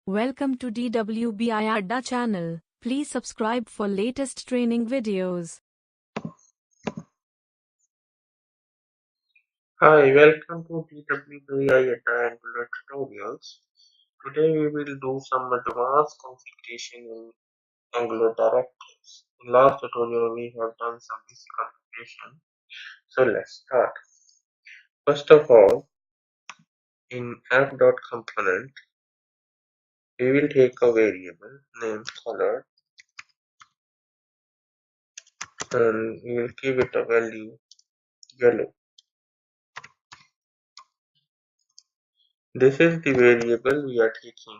Welcome to DWBIADDA channel. Please subscribe for latest training videos. Hi, welcome to DWBIADDA Angular tutorials. Today we will do some advanced configuration in Angular directives. In last tutorial we have done some basic configuration. So let's start. First of all, in app.component, we will take a variable named color and we will give it a value yellow. This is the variable we are taking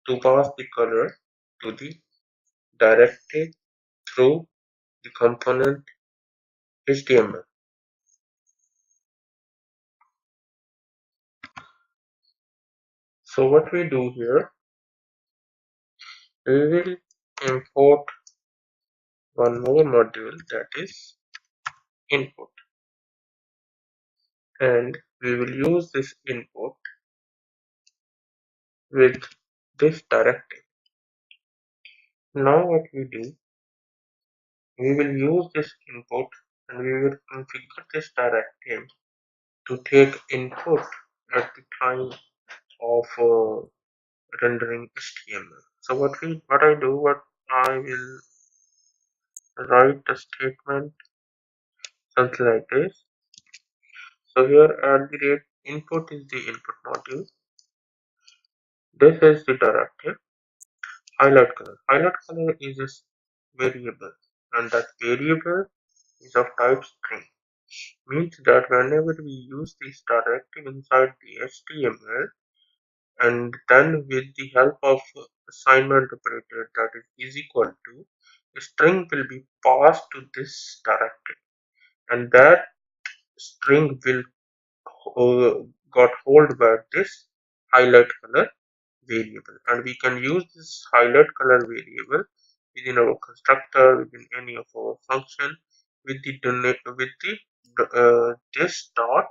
to pass the color to the directive through the component HTML. So what we do here, we will import one more module, that is input, and we will use this input with this directive. Now what we do, we will use this input and we will configure this directive to take input at the time of rendering HTML. So what I will write a statement something like this. So here at the rate input is the input module. This is the directive. Highlight color. Highlight color is a variable, and that variable is of type string. Means that whenever we use this directive inside the HTML, and then with the help of assignment operator, that is equal to, a string will be passed to this directive, and that string will got hold by this highlight color variable, and we can use this highlight color variable within our constructor, within any of our function, with the this dot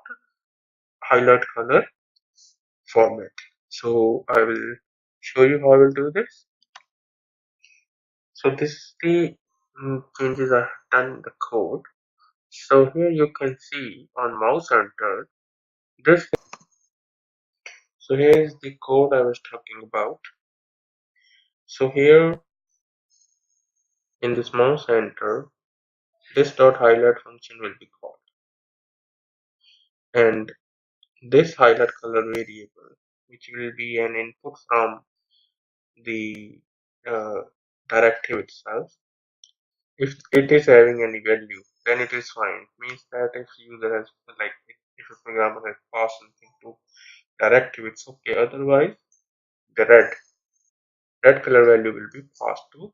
highlight color format. So I will show you how I will do this. So this is the changes I have done in the code. So here you can see on mouse enter this. So here is the code I was talking about. So here in this mouse enter, this dot highlight function will be called, and this highlight color variable, which will be an input from the directive itself, if it is having any value, then it is fine. Means that if user has, like, if a programmer has passed something to directive, it's okay. Otherwise, the red color value will be passed to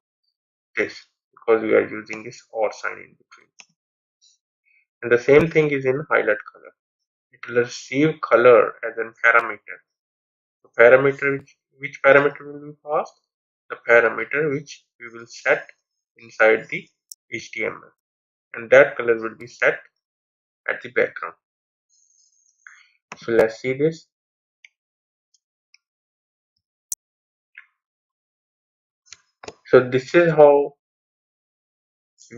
this, because we are using this or sign in between. And the same thing is in highlight color. It will receive color as a parameter. The parameter, which parameter will be passed? The parameter which we will set inside the HTML, and that color will be set at the background. So let's see this. So this is how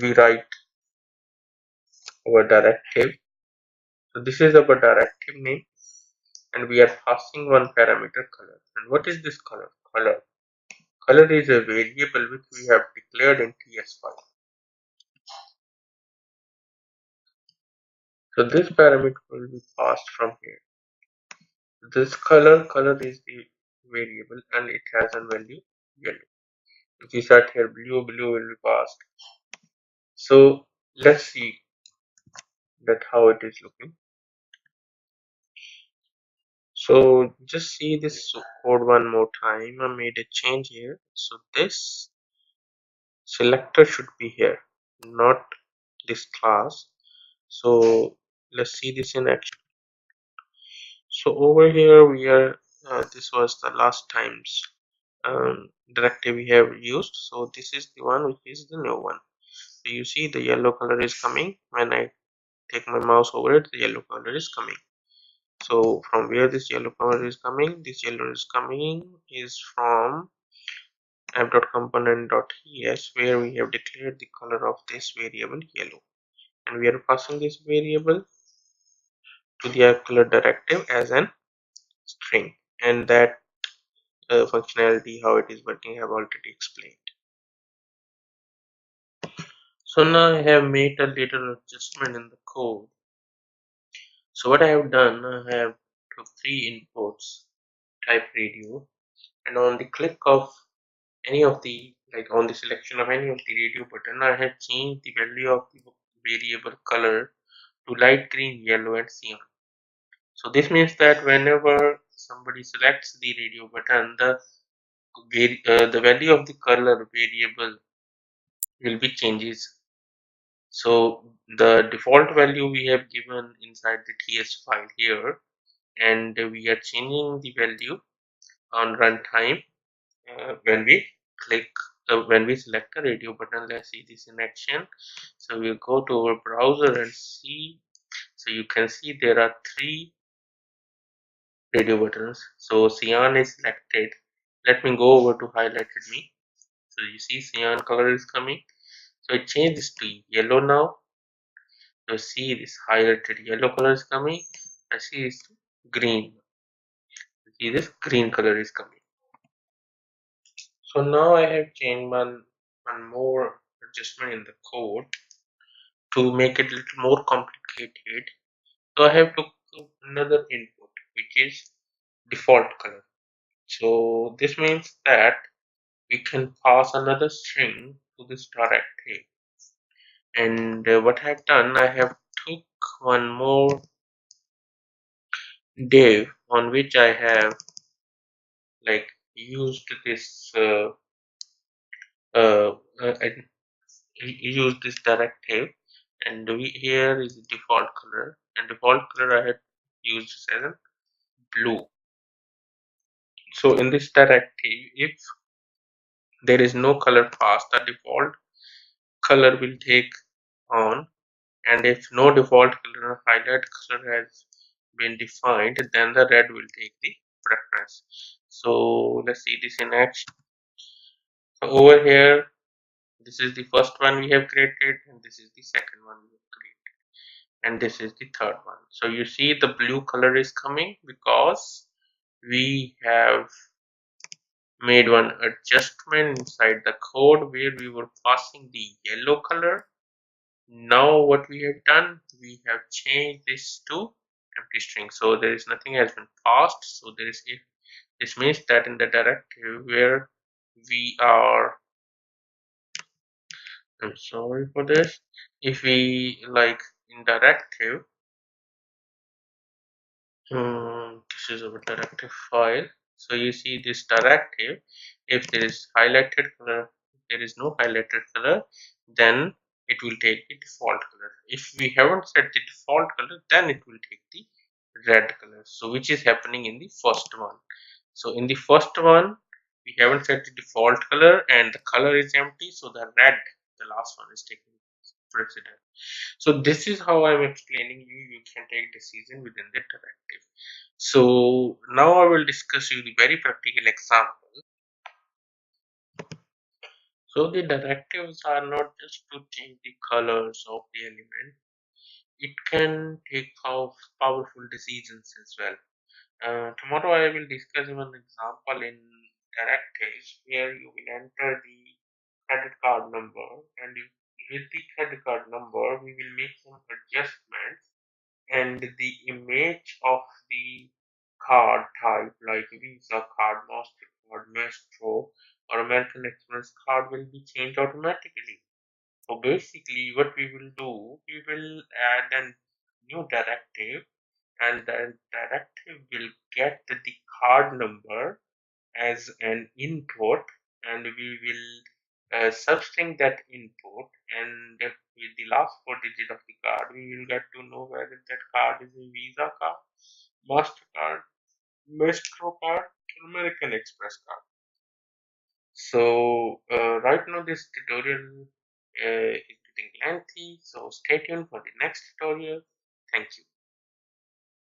we write our directive. So this is our directive name, and we are passing one parameter color. And what is this color? Color is a variable which we have declared in TS file. So this parameter will be passed from here. This color is the variable, and it has a value yellow. If we set here blue will be passed. So let's see that how it is looking. So just see this code one more time. I made a change here. So this selector should be here, not this class. So let's see this in action. So over here we are, this was the last times directive we have used. So this is the one which is the new one. So you see the yellow color is coming. When I take my mouse over it, the yellow color is coming. So from where this yellow color is coming, this yellow is coming is from app.component.es, where we have declared the color of this variable yellow, and we are passing this variable to the app color directive as an string, and that functionality, how it is working, I have already explained. So now I have made a little adjustment in the code. So what I have done, I have took 3 inputs type radio, and on the click of any of the, like on the selection of any of the radio button, I have changed the value of the variable color to light green, yellow and cyan. So this means that whenever somebody selects the radio button, the value of the color variable will be changes. So the default value we have given inside the TS file here, and we are changing the value on runtime when we click when we select the radio button. Let's see this in action. So we'll go to our browser and see. So you can see there are 3 radio buttons. So cyan is selected. Let me go over to highlighted me. So you see cyan color is coming. So I change this to yellow now. So see this highlighted yellow color is coming. I see this green. See this green color is coming. So now I have changed one more adjustment in the code to make it a little more complicated. So I have to another input, which is default color. So this means that we can pass another string to this directive. And what I have done, I have took one more div on which I have like used this uh, I use this directive, and here is the default color, and default color I have used as a blue. So in this directive, if there is no color passed, the default color will take on, and if no default color highlight color has been defined, then the red will take the preference. So let's see this in action. So over here, this is the first one we have created, and this is the second one we have created, and this is the third one. So you see the blue color is coming because we have made one adjustment inside the code where we were passing the yellow color. Now what we have done, we have changed this to empty string, so there is nothing has been passed. So there is, if this means that in the directive where we are, I'm sorry for this, if we like in directive, this is our directive file. So you see this directive, if there is highlighted color, if there is no highlighted color, then it will take the default color. If we haven't set the default color, then it will take the red color. So which is happening in the first one. So in the first one, we haven't set the default color and the color is empty, so the red, the last one, is taking precedent. So this is how I'm explaining you can take decision within the directive. So now I will discuss you the very practical example. So the directives are not just to change the colors of the element, it can take powerful decisions as well. Tomorrow I will discuss one example in directives where you will enter the credit card number, and with the credit card number we will make some adjustments, and the image of the card type like Visa card, MasterCard, Maestro or American Express card will be changed automatically. So basically what we will do, we will add a new directive, and the directive will get the card number as an input, and we will substring that input, and with the last 4 digits of the card we will get to know whether that card is a Visa card, MasterCard, Maestro card, or American Express card. So right now this tutorial is getting lengthy, so stay tuned for the next tutorial. Thank you.